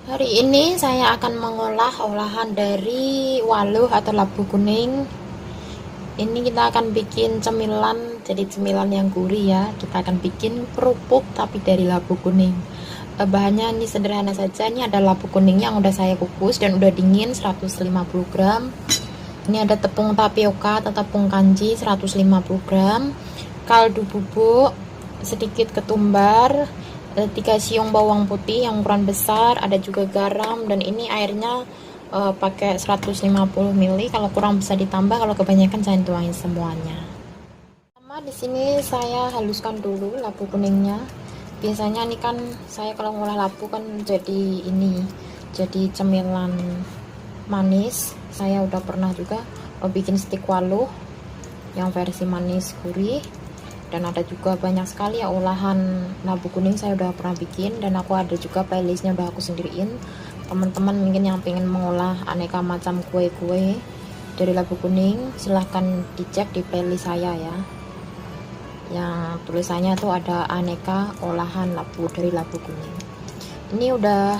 Hari ini saya akan mengolah olahan dari waluh atau labu kuning. Ini kita akan bikin cemilan, jadi cemilan yang gurih ya. Kita akan bikin kerupuk tapi dari labu kuning. Bahannya ini sederhana saja. Ini ada labu kuning yang udah saya kukus dan udah dingin 150 gram. Ini ada tepung tapioka atau tepung kanji 150 gram. Kaldu bubuk, sedikit ketumbar, 3 siung bawang putih yang ukuran besar, ada juga garam, dan ini airnya pakai 150 ml. Kalau kurang bisa ditambah, kalau kebanyakan saya tuangin semuanya. Pertama di sini saya haluskan dulu labu kuningnya. Biasanya ini kan saya kalau ngolah labu kan jadi cemilan manis. Saya udah pernah juga bikin stik waluh yang versi manis gurih, dan ada juga banyak sekali ya olahan labu kuning saya udah pernah bikin, dan aku ada juga playlistnya udah aku sendiriin. Teman-teman mungkin yang pengen mengolah aneka macam kue-kue dari labu kuning, silahkan dicek di playlist saya ya, yang tulisannya tuh ada aneka olahan labu dari labu kuning. Ini udah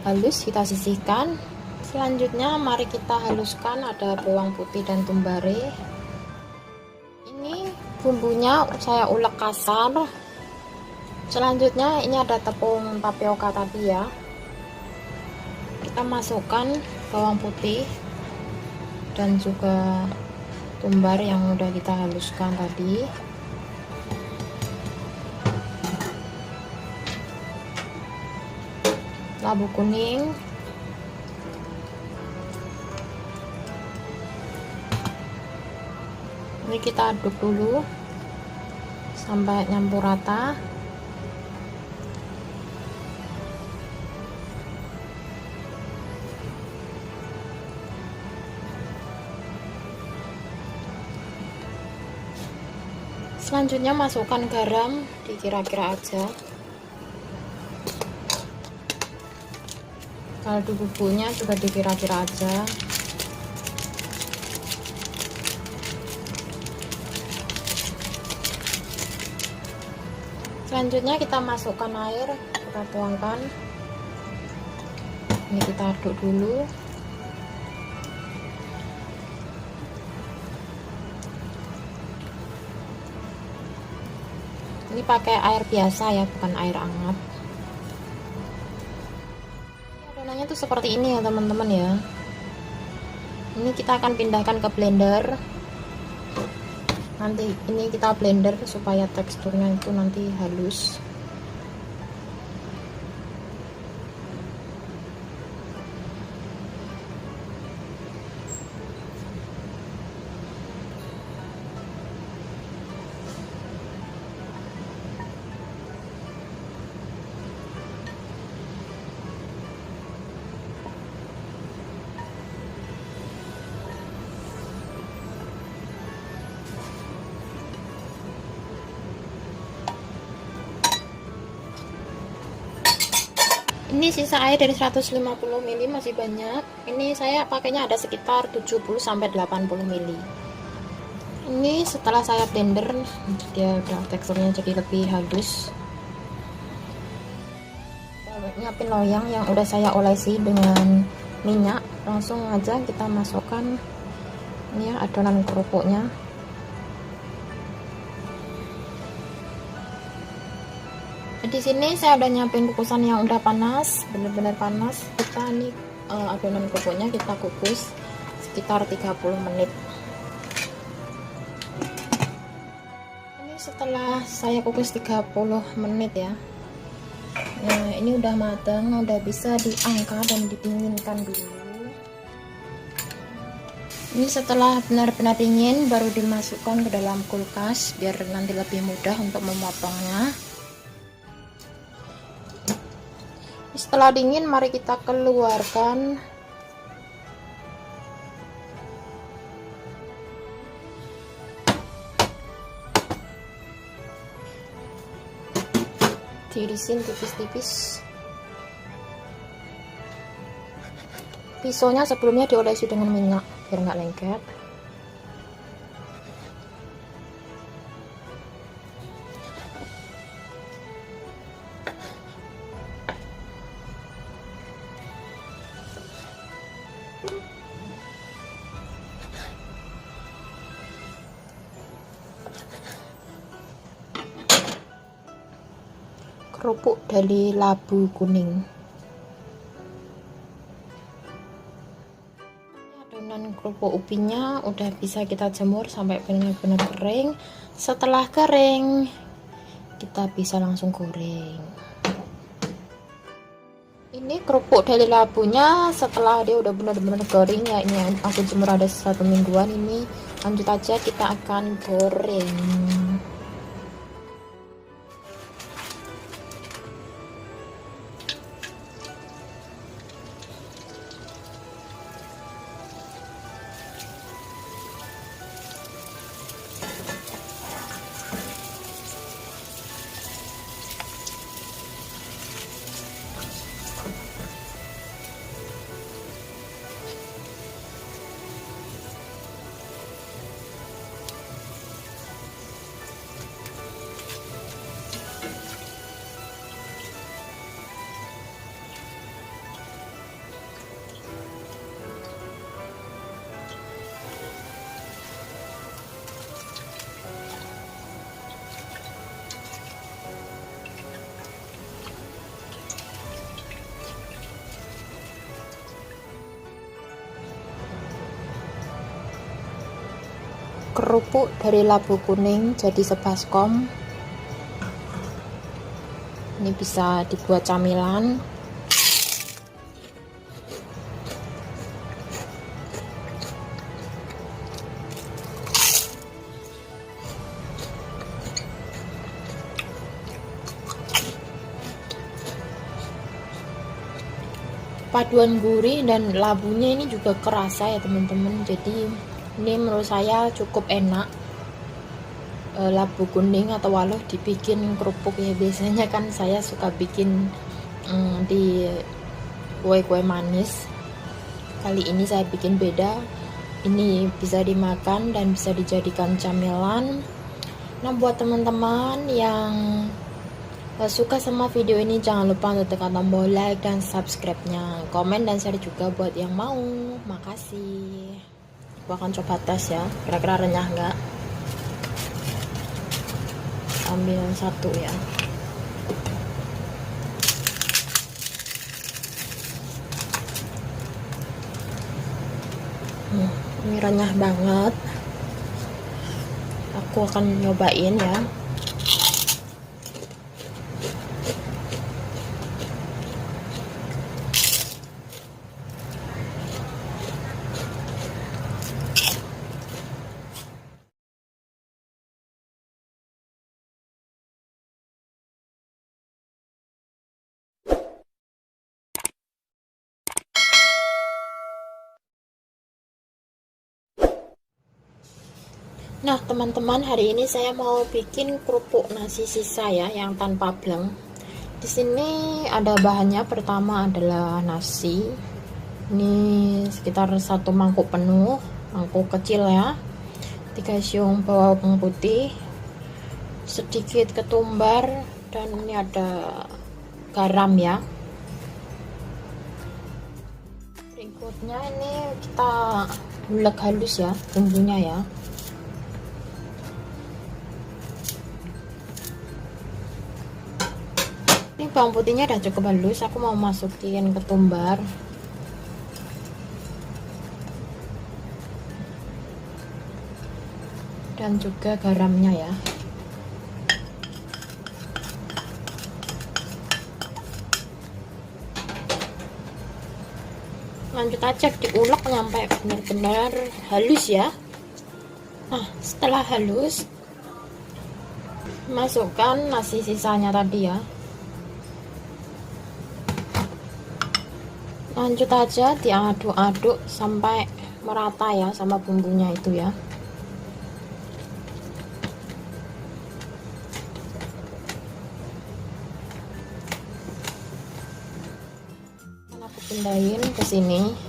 halus, kita sisihkan. Selanjutnya mari kita haluskan, ada bawang putih dan tumbare. Ini bumbunya saya ulek kasar. Selanjutnya ini ada tepung tapioka tadi ya, kita masukkan bawang putih dan juga tumbar yang udah kita haluskan tadi. Labu kuning, ini kita aduk dulu sampai nyampur rata. Selanjutnya masukkan garam dikira-kira aja. Kaldu bubuknya juga dikira-kira aja. Selanjutnya kita masukkan air, kita tuangkan. Ini kita aduk dulu. Ini pakai air biasa ya, bukan air hangat. Adonannya tuh seperti ini ya teman-teman ya. Ini kita akan pindahkan ke blender. Nanti ini kita blender supaya teksturnya itu nanti halus. Ini sisa air dari 150 ml masih banyak. Ini saya pakainya ada sekitar 70 sampai 80 ml. Ini setelah saya blender, dia udah teksturnya jadi lebih halus. Nyiapin loyang yang udah saya olesi dengan minyak, langsung aja kita masukkan ini ya adonan kerupuknya. Di sini saya udah nyiapin kukusan yang udah panas, bener-bener panas. Kita nih adonan kerupuknya kita kukus sekitar 30 menit. Ini setelah saya kukus 30 menit ya. Nah, ini udah matang, udah bisa diangkat dan didinginkan dulu. Ini setelah benar-benar dingin baru dimasukkan ke dalam kulkas biar nanti lebih mudah untuk memotongnya. Setelah dingin mari kita keluarkan. Tirisin tipis-tipis. Pisaunya sebelumnya diolesi dengan minyak biar nggak lengket. kerupuk dari labu kuning. Adonan kerupuk ubinya udah bisa kita jemur sampai benar-benar kering. Setelah kering, kita bisa langsung goreng. Ini kerupuk dari labunya setelah dia udah benar-benar kering ya, ini aku jemur ada 1 mingguan. Ini lanjut aja, kita akan goreng. Kerupuk dari labu kuning jadi sebaskom. Ini bisa dibuat camilan. Paduan gurih dan labunya ini juga kerasa ya teman-teman, jadi ini menurut saya cukup enak. Labu kuning atau waluh dibikin kerupuk ya, biasanya kan saya suka bikin di kue-kue manis. Kali ini saya bikin beda, ini bisa dimakan dan bisa dijadikan camilan. Nah, buat teman-teman yang suka sama video ini, jangan lupa untuk tekan tombol like dan subscribe-nya, komen dan share juga buat yang mau. Makasih. Aku akan coba tes ya, kira-kira renyah nggak. Ambil 1 ya. Ini renyah banget. Aku akan nyobain ya. Nah teman-teman, hari ini saya mau bikin kerupuk nasi sisa ya, yang tanpa bleng. Di sini ada bahannya. Pertama adalah nasi. Ini sekitar 1 mangkuk penuh, mangkuk kecil ya. 3 siung bawang putih, sedikit ketumbar, dan ini ada garam ya. Berikutnya ini kita ulek halus ya bumbunya ya. Ini bawang putihnya udah cukup halus, aku mau masukin ketumbar. Dan juga garamnya ya. Lanjut aja diulek sampai benar-benar halus ya. Nah, setelah halus, masukkan nasi sisanya tadi ya. Lanjut aja diaduk-aduk sampai merata ya sama bumbunya itu ya. Aku pindahin ke sini.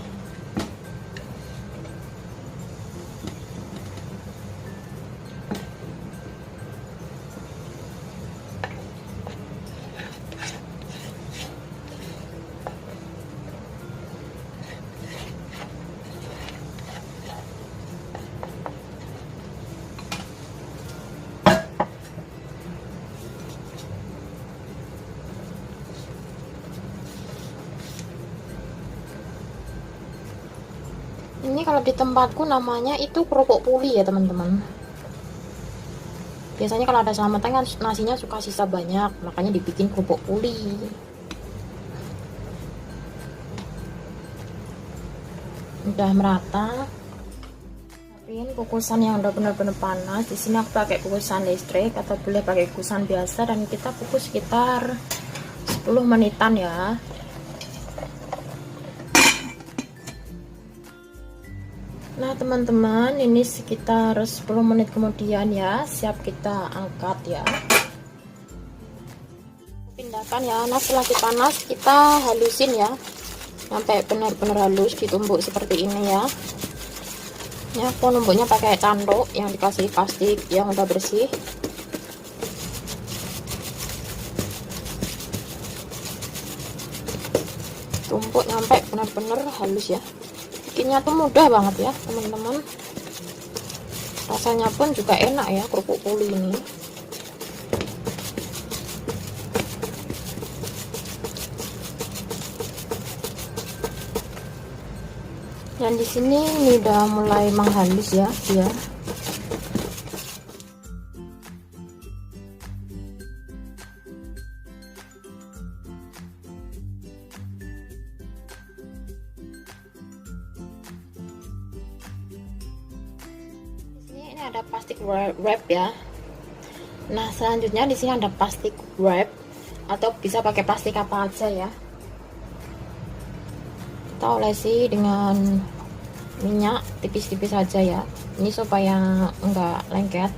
Ini kalau di tempatku namanya itu kerupuk puli ya teman-teman. Biasanya kalau ada selamatan kan nasinya suka sisa banyak, makanya dibikin kerupuk puli. Udah merata. Tapi kukusan yang udah benar-benar panas. Di sini aku pakai kukusan listrik atau boleh pakai kukusan biasa, dan kita kukus sekitar 10 menitan ya. Nah teman-teman, ini sekitar 10 menit kemudian ya, siap kita angkat ya. Pindahkan ya. Nah setelah dipanas kita halusin ya, sampai benar-benar halus, ditumbuk seperti ini ya. Ya, aku numbuknya pakai canduk yang dikasih plastik yang udah bersih. Tumpuk sampai benar-benar halus ya. Bikinnya tuh mudah banget ya teman-teman. Rasanya pun juga enak ya kerupuk puli ini. Dan di sini ini udah mulai menghalus ya dia. Ini ada plastik wrap ya. Nah selanjutnya di sini ada plastik wrap, atau bisa pakai plastik apa aja ya. Kita olesi dengan minyak tipis-tipis saja ya. Ini supaya enggak lengket.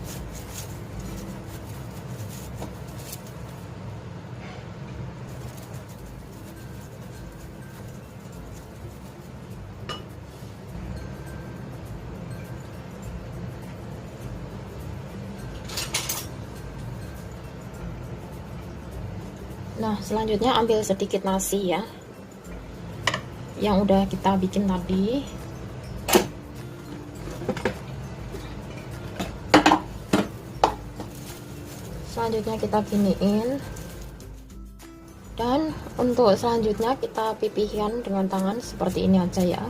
Nah selanjutnya ambil sedikit nasi ya, yang udah kita bikin tadi. Selanjutnya kita giniin, dan untuk selanjutnya kita pipihkan dengan tangan seperti ini aja ya,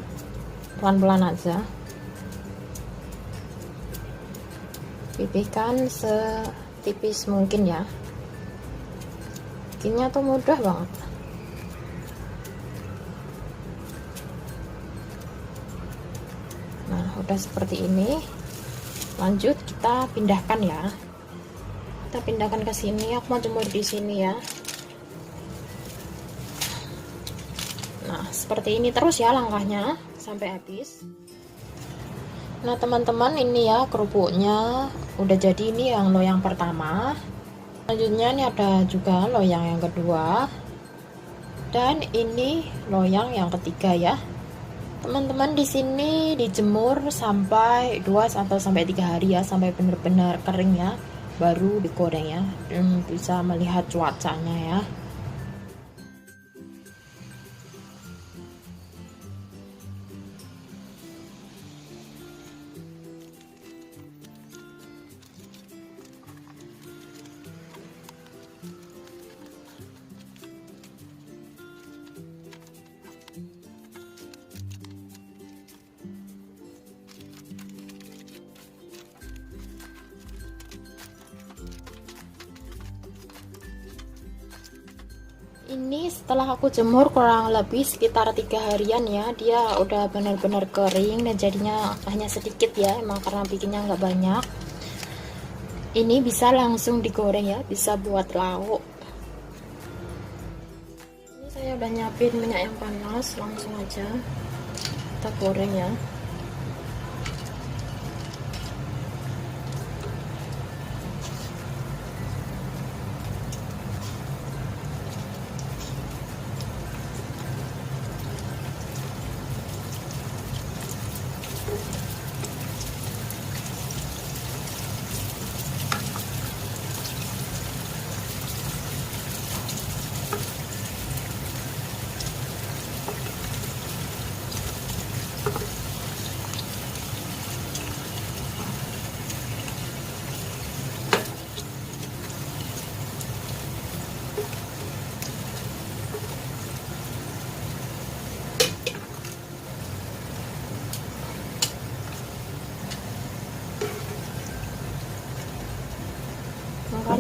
pelan-pelan aja. Pipihkan setipis mungkin ya. Bikinnya tuh mudah banget. Nah udah seperti ini. Lanjut kita pindahkan ya. Kita pindahkan ke sini. Aku mau jemur di sini ya. Nah seperti ini terus ya langkahnya sampai habis. Nah teman-teman, ini ya kerupuknya udah jadi. Ini yang loyang pertama. Selanjutnya ini ada juga loyang yang kedua, dan ini loyang yang ketiga ya. Teman-teman, di sini dijemur sampai 2 atau sampai 3 hari ya, sampai benar-benar kering ya, baru digoreng ya. Bisa melihat cuacanya ya. Ini setelah aku jemur kurang lebih sekitar 3 harian ya, dia udah benar-benar kering dan jadinya hanya sedikit ya, emang karena bikinnya nggak banyak. Ini bisa langsung digoreng ya, bisa buat lauk. Ini saya udah nyiapin minyak yang panas, langsung aja kita goreng ya.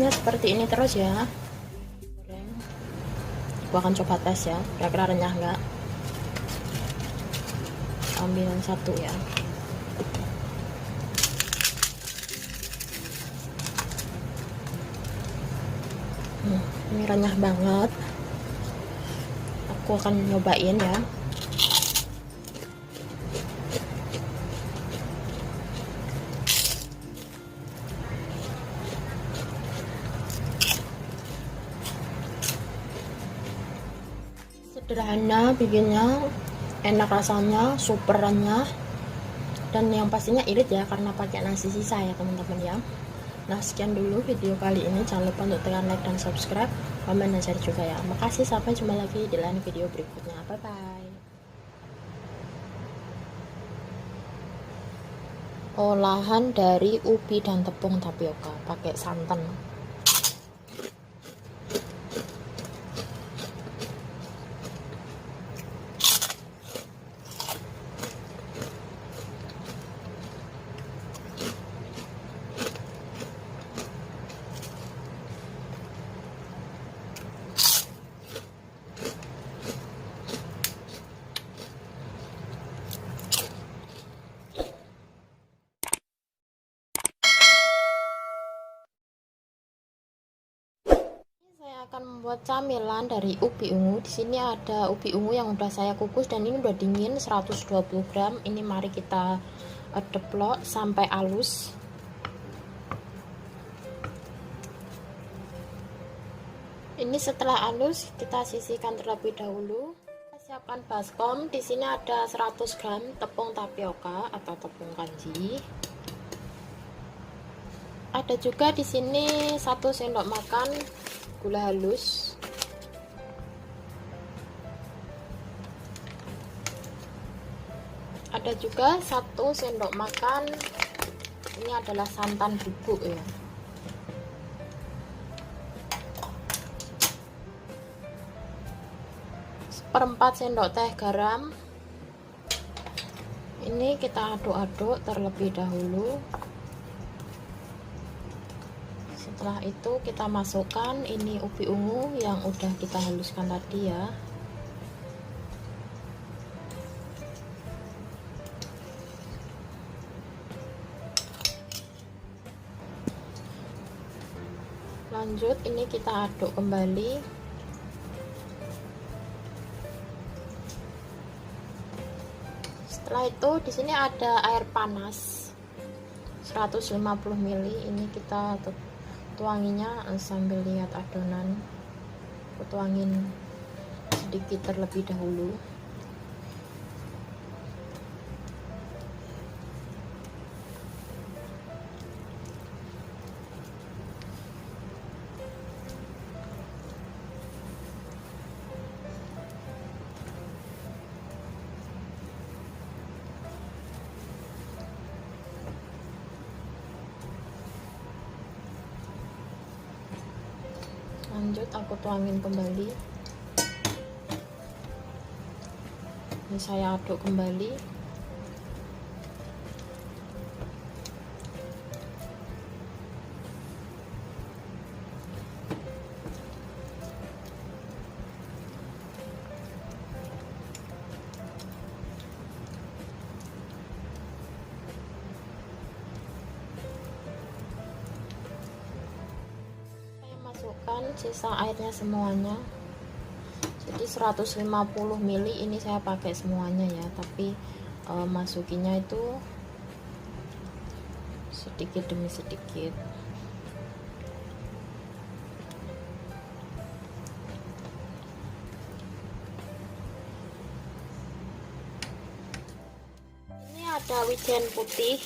pokoknya seperti ini terus ya. Goreng. Gua akan coba tes ya, kira-kira renyah nggak. Ambil satu ya. Ini renyah banget. Aku akan nyobain ya. Sederhana bikinnya, enak rasanya, super renyah, dan yang pastinya irit ya karena pakai nasi sisa ya teman-teman ya. Nah sekian dulu video kali ini, jangan lupa untuk tekan like dan subscribe, komen dan share juga ya. Makasih, sampai jumpa lagi di lain video berikutnya. Bye bye. Olahan dari ubi dan tepung tapioka pakai santan. Saya akan membuat camilan dari ubi ungu. Di sini ada ubi ungu yang udah saya kukus dan ini udah dingin 120 gram. Ini mari kita deplok sampai halus. Ini setelah halus kita sisihkan terlebih dahulu. Kita siapkan baskom. Di sini ada 100 gram tepung tapioka atau tepung kanji. Ada juga di sini 1 sendok makan gula halus, ada juga 1 sendok makan, ini adalah santan bubuk ya, seperempat sendok teh garam. Ini kita aduk-aduk terlebih dahulu. Setelah itu kita masukkan ini ubi ungu yang udah kita haluskan tadi ya. Lanjut ini kita aduk kembali. Setelah itu di sini ada air panas 150 ml. Ini kita tuanginya sambil lihat adonan. Aku tuangin sedikit terlebih dahulu. Lanjut aku tuangin kembali. Ini saya aduk kembali. Masukkan sisa airnya semuanya, jadi 150 ml ini saya pakai semuanya ya, tapi masukinya itu sedikit demi sedikit. Ini ada wijen putih,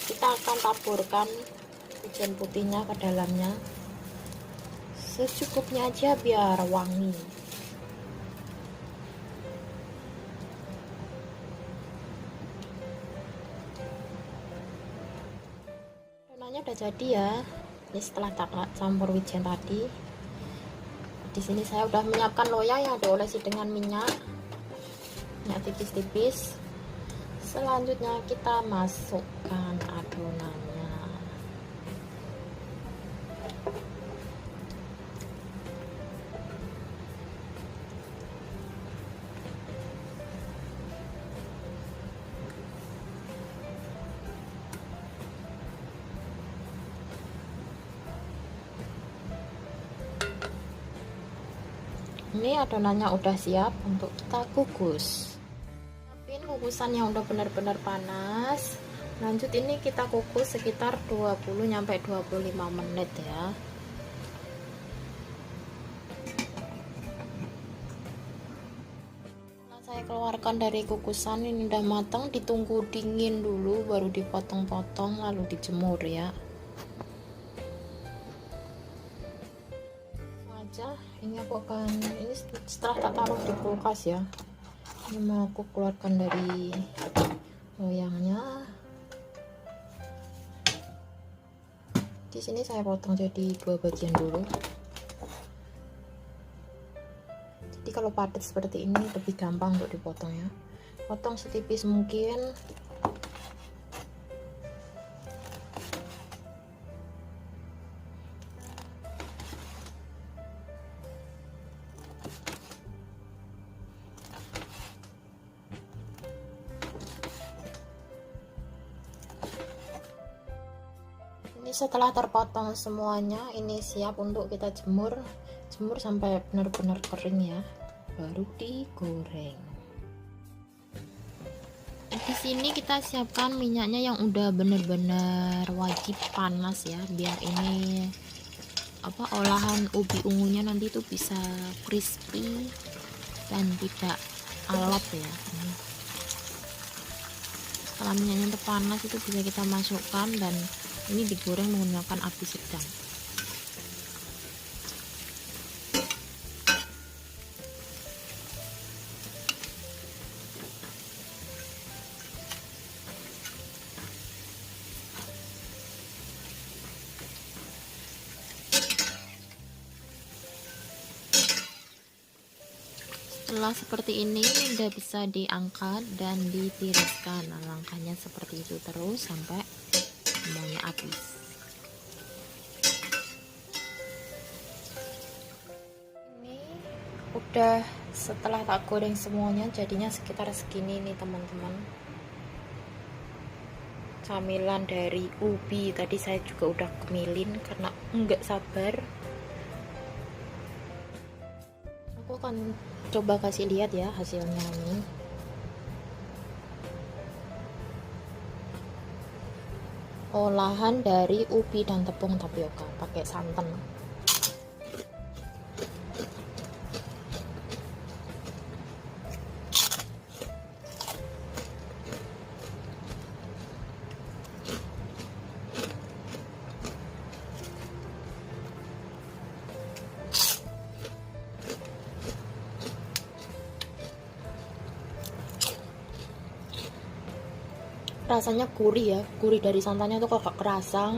kita akan taburkan wijen putihnya ke dalamnya secukupnya aja biar wangi. Adonannya udah jadi ya. Ini setelah campur wijen tadi. Di sini saya udah menyiapkan loyang yang diolesi dengan minyak tipis-tipis. Selanjutnya kita masukkan adonannya. Ini adonannya udah siap untuk kita kukus. Siapin kukusan yang udah benar-benar panas. Lanjut ini kita kukus sekitar 20-25 menit ya. Saya keluarkan dari kukusan, ini udah matang, ditunggu dingin dulu baru dipotong-potong lalu dijemur ya. Aja ini aku akan, ini setelah tak taruh di kulkas ya, ini mau aku keluarkan dari loyangnya. Di sini saya potong jadi 2 bagian dulu. Jadi kalau padat seperti ini lebih gampang untuk dipotong ya. Potong setipis mungkin. Ini setelah terpotong semuanya, ini siap untuk kita jemur sampai benar-benar kering ya, baru digoreng. Di sini kita siapkan minyaknya yang udah benar-benar wajib panas ya, biar ini olahan ubi ungunya nanti tuh bisa crispy dan tidak alot ya. Setelah minyaknya panas itu bisa kita masukkan dan ini digoreng menggunakan api sedang. Setelah seperti ini udah bisa diangkat dan ditiriskan. Nah, langkahnya seperti itu terus sampai semuanya habis. Ini udah setelah tak goreng semuanya jadinya sekitar segini nih teman-teman. Camilan dari ubi tadi saya juga udah kemilin karena enggak sabar. Aku akan coba kasih lihat ya hasilnya ini. Olahan dari ubi dan tepung tapioka pakai santan. Rasanya gurih ya, gurih dari santannya tuh kok kerasa.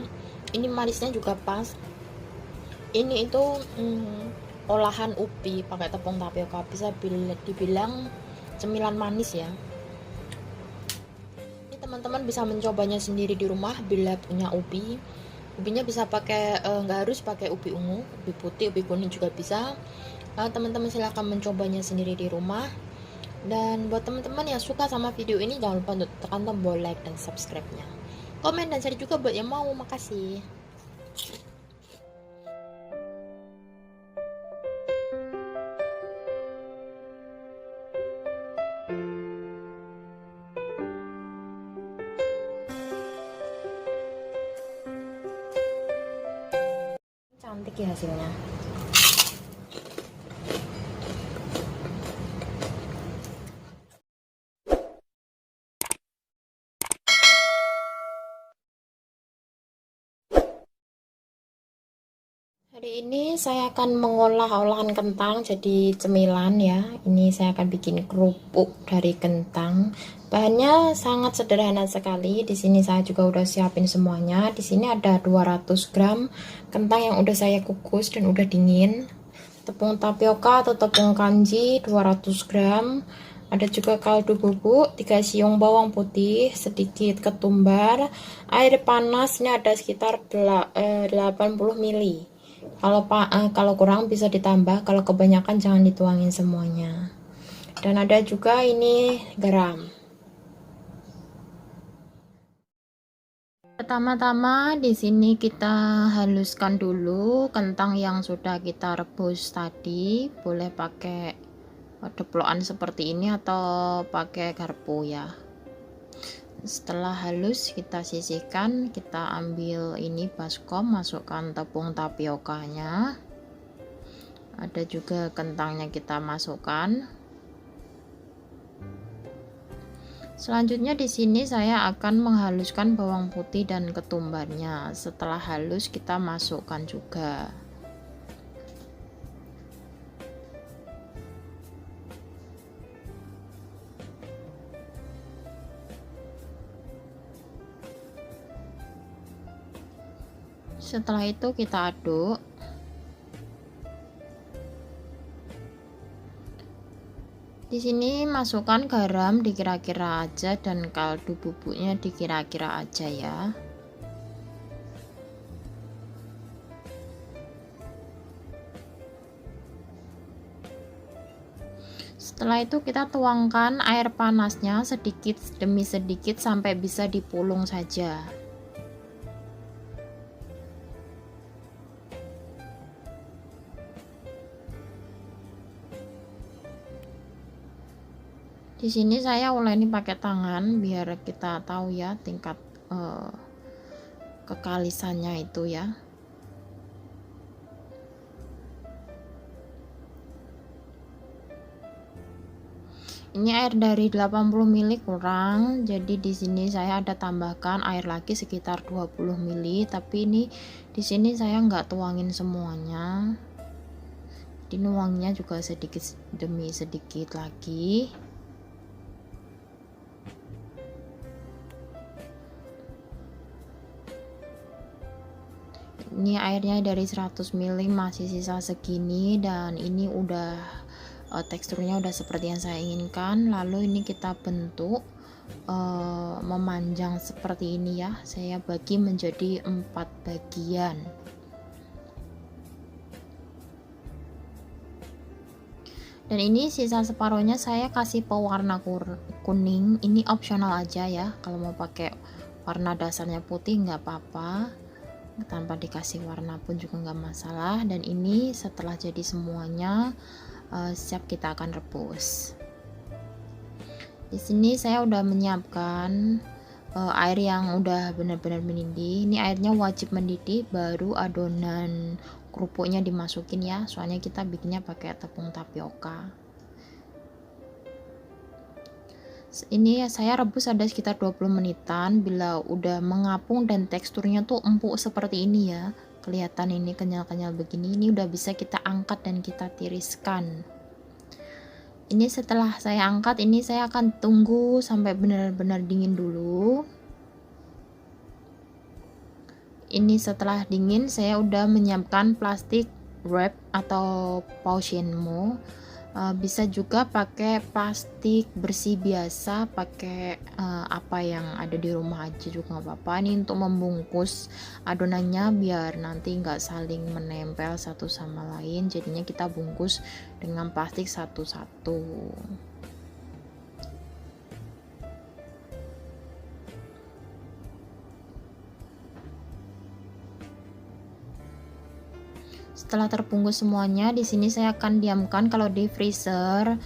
Ini manisnya juga pas. Ini itu olahan ubi pakai tepung tapioka, bisa dibilang cemilan manis ya. Ini teman-teman bisa mencobanya sendiri di rumah bila punya ubi. Ubinya bisa pakai, nggak harus pakai ubi ungu, ubi putih, ubi kuning juga bisa. Teman-teman silahkan mencobanya sendiri di rumah. Dan buat teman-teman yang suka sama video ini, jangan lupa untuk tekan tombol like dan subscribe-nya. Komen dan share juga buat yang mau. Makasih. Cantik ya hasilnya. Hari ini saya akan mengolah olahan kentang jadi cemilan ya. Ini saya akan bikin kerupuk dari kentang. Bahannya sangat sederhana sekali. Di sini saya juga udah siapin semuanya. Di sini ada 200 gram kentang yang udah saya kukus dan udah dingin. Tepung tapioka atau tepung kanji 200 gram. Ada juga kaldu bubuk, 3 siung bawang putih, sedikit ketumbar, air panas ini ada sekitar 80 ml. Kalau kurang bisa ditambah, kalau kebanyakan jangan dituangin semuanya. Dan ada juga ini garam. Pertama-tama di sini kita haluskan dulu kentang yang sudah kita rebus tadi. Boleh pakai deplokan seperti ini atau pakai garpu ya. Setelah halus kita sisihkan, kita ambil ini baskom, masukkan tepung tapiokanya. Ada juga kentangnya kita masukkan. Selanjutnya di sini saya akan menghaluskan bawang putih dan ketumbarnya. Setelah halus kita masukkan juga. Setelah itu kita aduk. Di sini masukkan garam dikira-kira aja dan kaldu bubuknya dikira-kira aja ya. Setelah itu kita tuangkan air panasnya sedikit demi sedikit sampai bisa dipulung saja. Di sini saya uleni pakai tangan biar kita tahu ya tingkat kekalisannya itu ya. Ini air dari 80 ml kurang, jadi di sini saya ada tambahkan air lagi sekitar 20 ml, tapi ini di sini saya nggak tuangin semuanya. Jadi nuangnya juga sedikit demi sedikit lagi. Ini airnya dari 100 ml masih sisa segini, dan ini udah teksturnya udah seperti yang saya inginkan. Lalu ini kita bentuk memanjang seperti ini ya. Saya bagi menjadi 4 bagian. Dan ini sisa separuhnya saya kasih pewarna kuning. Ini opsional aja ya, kalau mau pakai warna dasarnya putih nggak apa-apa, tanpa dikasih warna pun juga nggak masalah. Dan ini setelah jadi semuanya siap kita akan rebus. Di sini saya udah menyiapkan air yang udah benar-benar mendidih. Ini airnya wajib mendidih baru adonan kerupuknya dimasukin ya, soalnya kita bikinnya pakai tepung tapioka. Ini saya rebus ada sekitar 20 menitan. Bila udah mengapung dan teksturnya tuh empuk seperti ini ya, kelihatan ini kenyal-kenyal begini, ini udah bisa kita angkat dan kita tiriskan. Ini setelah saya angkat, ini saya akan tunggu sampai benar-benar dingin dulu. Ini setelah dingin saya udah menyiapkan plastik wrap atau Paushenmo. Bisa juga pakai plastik bersih biasa, pakai apa yang ada di rumah aja juga nggak apa-apa. Ini untuk membungkus adonannya biar nanti nggak saling menempel satu sama lain, jadinya kita bungkus dengan plastik satu-satu. Setelah terbungkus semuanya, di sini saya akan diamkan kalau di freezer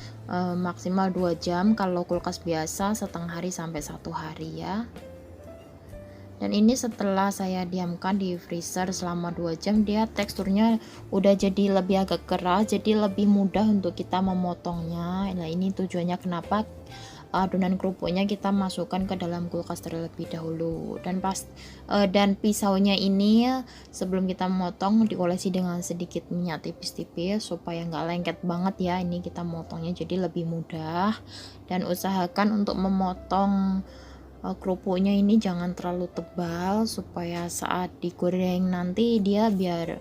maksimal 2 jam, kalau kulkas biasa setengah hari sampai 1 hari ya. Dan ini setelah saya diamkan di freezer selama 2 jam, dia teksturnya udah jadi lebih agak keras, jadi lebih mudah untuk kita memotongnya. Nah, ini tujuannya kenapa adonan kerupuknya kita masukkan ke dalam kulkas terlebih dahulu. Dan pisaunya ini sebelum kita memotong diolesi dengan sedikit minyak tipis-tipis supaya nggak lengket banget ya. Ini kita motongnya jadi lebih mudah, dan usahakan untuk memotong kerupuknya ini jangan terlalu tebal supaya saat digoreng nanti dia biar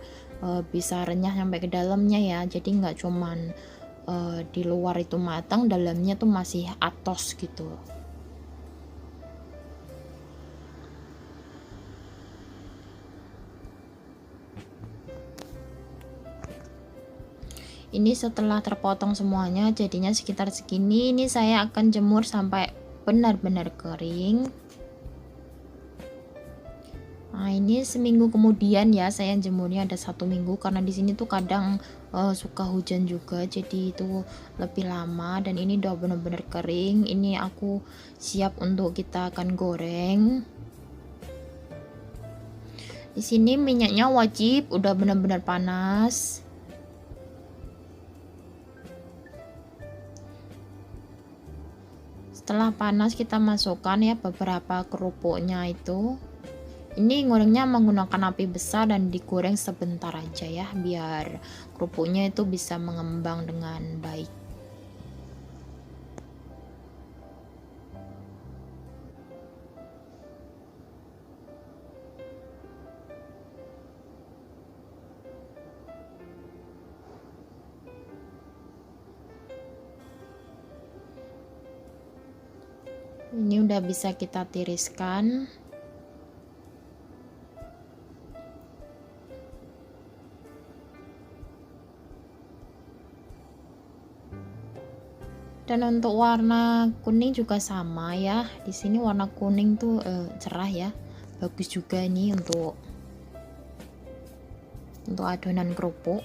bisa renyah sampai ke dalamnya ya. Jadi nggak cuman di luar itu matang, dalamnya tuh masih atos gitu. Ini setelah terpotong semuanya jadinya sekitar segini. Ini saya akan jemur sampai benar-benar kering. Nah, ini seminggu kemudian ya saya jemurnya, ada 1 minggu karena di sini tuh kadang suka hujan juga, jadi itu lebih lama. Dan ini udah bener-bener kering. Ini aku siap untuk kita akan goreng. Di sini minyaknya wajib udah bener-bener panas. Setelah panas kita masukkan ya beberapa kerupuknya itu. Ini gorengnya menggunakan api besar dan digoreng sebentar aja ya, biar kerupuknya itu bisa mengembang dengan baik. Ini udah bisa kita tiriskan. Dan untuk warna kuning juga sama ya. Di sini warna kuning tuh cerah ya. Bagus juga ini untuk adonan kerupuk.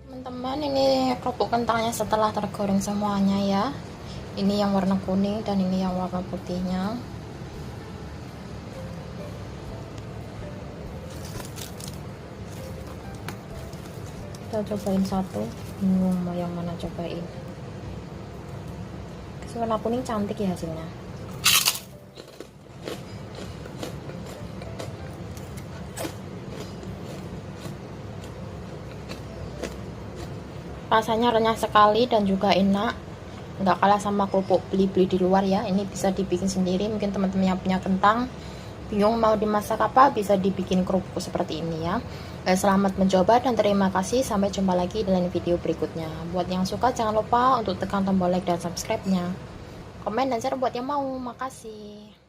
Teman-teman, ini kerupuk kentangnya setelah tergoreng semuanya ya. Ini yang warna kuning dan ini yang warna putihnya. Kita cobain satu, bingung mau yang mana cobain. Warna kuning cantik ya hasilnya. Rasanya renyah sekali dan juga enak, nggak kalah sama kerupuk beli-beli di luar ya. Ini bisa dibikin sendiri. Mungkin teman-teman yang punya kentang bingung mau dimasak apa, bisa dibikin kerupuk seperti ini ya. Selamat mencoba dan terima kasih. Sampai jumpa lagi dalam video berikutnya. Buat yang suka jangan lupa untuk tekan tombol like dan subscribe nya, komen dan share buat yang mau. Makasih.